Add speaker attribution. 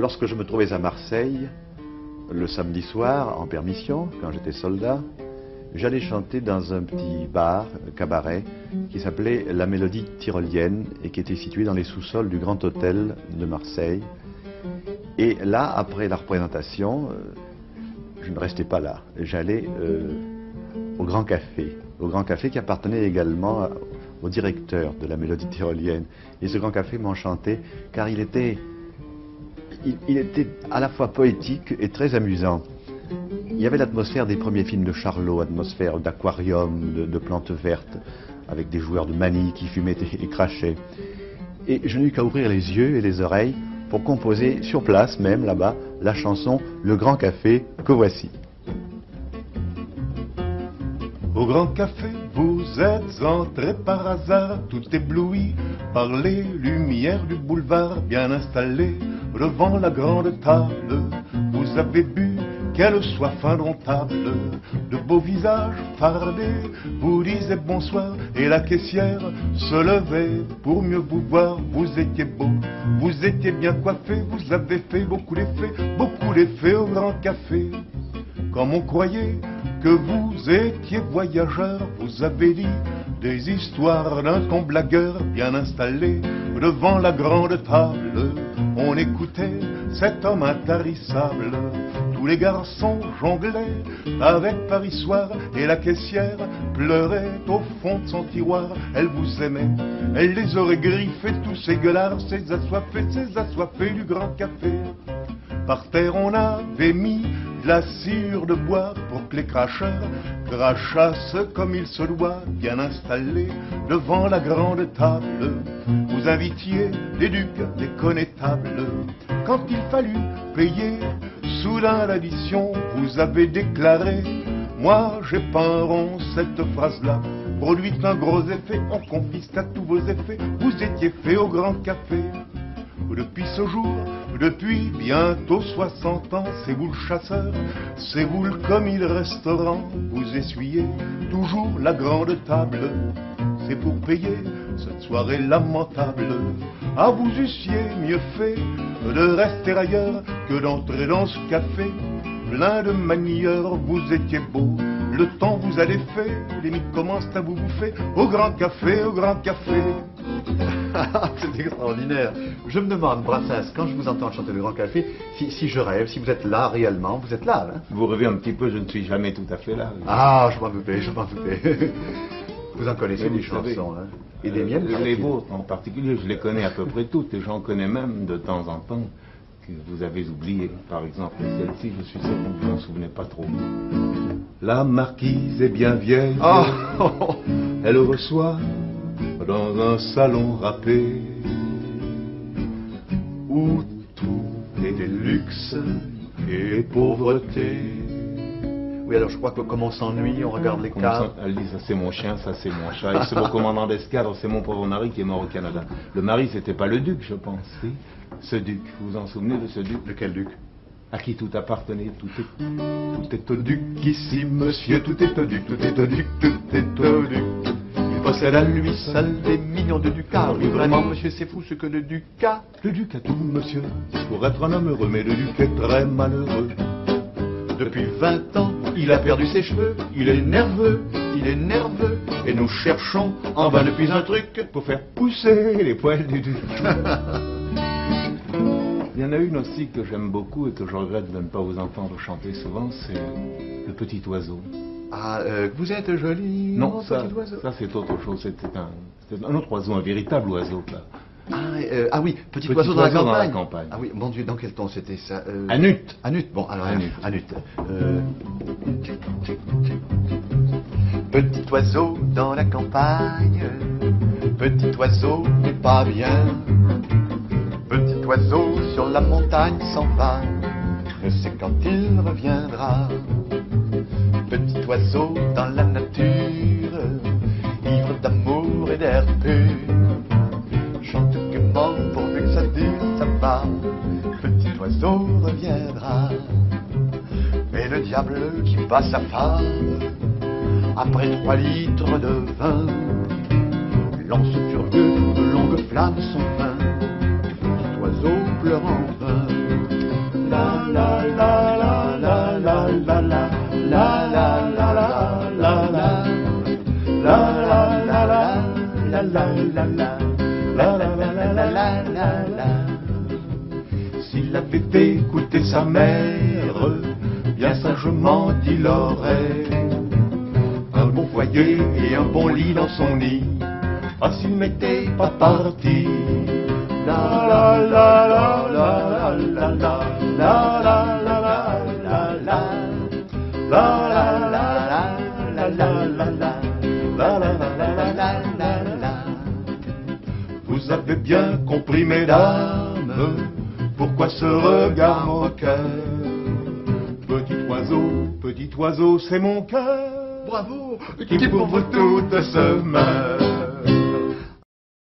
Speaker 1: lorsque je me trouvais à Marseille, le samedi soir, en permission, quand j'étais soldat, j'allais chanter dans un petit bar, cabaret, qui s'appelait La Mélodie Tyrolienne et qui était situé dans les sous-sols du Grand Hôtel de Marseille. Et là, après la représentation, je ne restais pas là. J'allais au Grand Café qui appartenait également au directeur de La Mélodie Tyrolienne. Et ce Grand Café m'enchantait car il était à la fois poétique et très amusant. Il y avait l'atmosphère des premiers films de Charlot, atmosphère d'aquarium, de plantes vertes, avec des joueurs de manille qui fumaient et crachaient. Et je n'eus qu'à ouvrir les yeux et les oreilles pour composer sur place même, là-bas, la chanson Le Grand Café que voici.
Speaker 2: Au Grand Café, vous êtes entré par hasard, tout ébloui par les lumières du boulevard, bien installé devant la grande table. Vous avez bu, quelle soif indomptable, de beaux visages fardés vous disaient bonsoir, et la caissière se levait pour mieux vous voir. Vous étiez beau, vous étiez bien coiffé, vous avez fait beaucoup d'effets au Grand Café. Comme on croyait que vous étiez voyageur, vous avez dit des histoires d'un ton blagueur, bien installé devant la grande table. On écoutait cet homme intarissable. Tous les garçons jonglaient avec Paris soir, et la caissière pleurait au fond de son tiroir. Elle vous aimait, elle les aurait griffés, tous ces gueulards, ces assoiffés du Grand Café. Par terre on avait mis de la sciure de bois pour que les cracheurs crachassent comme il se doit, bien installés devant la grande table. Vous invitiez des ducs, des connétables. Quand il fallut payer soudain l'addition, vous avez déclaré: moi j'ai pas un rond, cette phrase-là produit un gros effet, on confisque à tous vos effets, vous étiez fait au Grand Café. Depuis ce jour, depuis bientôt 60 ans, c'est vous le chasseur, c'est vous le commis de restaurant, vous essuyez toujours la grande table. C'est pour payer cette soirée lamentable. Ah, vous eussiez mieux fait de rester ailleurs que d'entrer dans ce café plein de manieurs. Vous étiez beau, le temps vous a défait, les mythes commencent à vous bouffer au Grand Café, au Grand Café.
Speaker 1: C'est extraordinaire. Je me demande, Brassens, quand je vous entends chanter Le Grand Café, si je rêve, si vous êtes là réellement, vous êtes là, hein?
Speaker 3: Vous rêvez un petit peu, je ne suis jamais tout à fait là.
Speaker 1: Ah, je m'en doutais, je m'en doutais. Vous en connaissez des chansons, hein? Et des miennes?
Speaker 3: Les vôtres en particulier, je les connais à peu près toutes, et j'en connais même de temps en temps que vous avez oublié. Par exemple, celle-ci, je suis sûr que vous n'en souvenez pas trop.
Speaker 2: La marquise est bien vieille,
Speaker 1: Oh.
Speaker 2: elle reçoit dans un salon râpé où tout est des luxes et pauvreté.
Speaker 1: Oui, alors je crois que comme on s'ennuie, on regarde les caves.
Speaker 3: Elle dit, ça c'est mon chien, ça c'est mon chat, et c'est mon commandant d'escadre, c'est mon pauvre mari qui est mort au Canada. Le mari, c'était pas le duc, je pense. Oui. Ce duc, vous vous en souvenez de ce duc?
Speaker 1: Lequel duc?
Speaker 3: À qui tout appartenait, tout est au duc
Speaker 2: Ici, monsieur, tout est au duc, tout est au duc, tout est au duc. Il possède à lui seul des millions de ducats.
Speaker 1: Oui, vraiment, monsieur, c'est fou ce que le duc a.
Speaker 2: Le duc a tout, monsieur, pour être un homme heureux, mais le duc est très malheureux.
Speaker 1: Depuis 20 ans, il a perdu ses cheveux, il est nerveux, et nous cherchons en vain depuis un truc
Speaker 3: pour faire pousser les poils du duc. Il y en a une aussi que j'aime beaucoup et que je regrette de ne pas vous entendre chanter souvent, c'est Le Petit Oiseau.
Speaker 1: Ah, vous êtes joli,
Speaker 3: non,
Speaker 1: mon
Speaker 3: ça,
Speaker 1: petit oiseau.
Speaker 3: Ça c'est autre chose, c'était un autre oiseau, un véritable oiseau, là.
Speaker 1: Ah oui, petit oiseau dans la
Speaker 3: campagne.
Speaker 1: Ah oui, mon Dieu, dans quel ton c'était ça?
Speaker 3: Anut.
Speaker 1: Anut, bon, alors
Speaker 3: Anut.
Speaker 1: Petit oiseau dans la campagne, petit oiseau n'est pas bien. Petit oiseau sur la montagne s'en va, ne sait quand il reviendra. Petit oiseau dans la nature, ivre d'amour et d'air pur, chante gaiement pourvu que ça dure, ça va. Petit oiseau reviendra. Mais le diable qui bat sa femme, après 3 litres de vin, lance furieux de longues flammes son pain. Petit oiseau pleure en vain.
Speaker 2: il avait écouté sa mère, bien sagement il aurait un bon foyer et un bon lit dans son nid. Ah, s'il n'était pas parti. La la la la la la la la la la la la la la la la la la la la. Vous avez bien compris, mesdames, pourquoi ce regard moqueur. Petit oiseau, c'est mon cœur.
Speaker 1: Bravo,
Speaker 2: Qui pour vous toutes se meurt.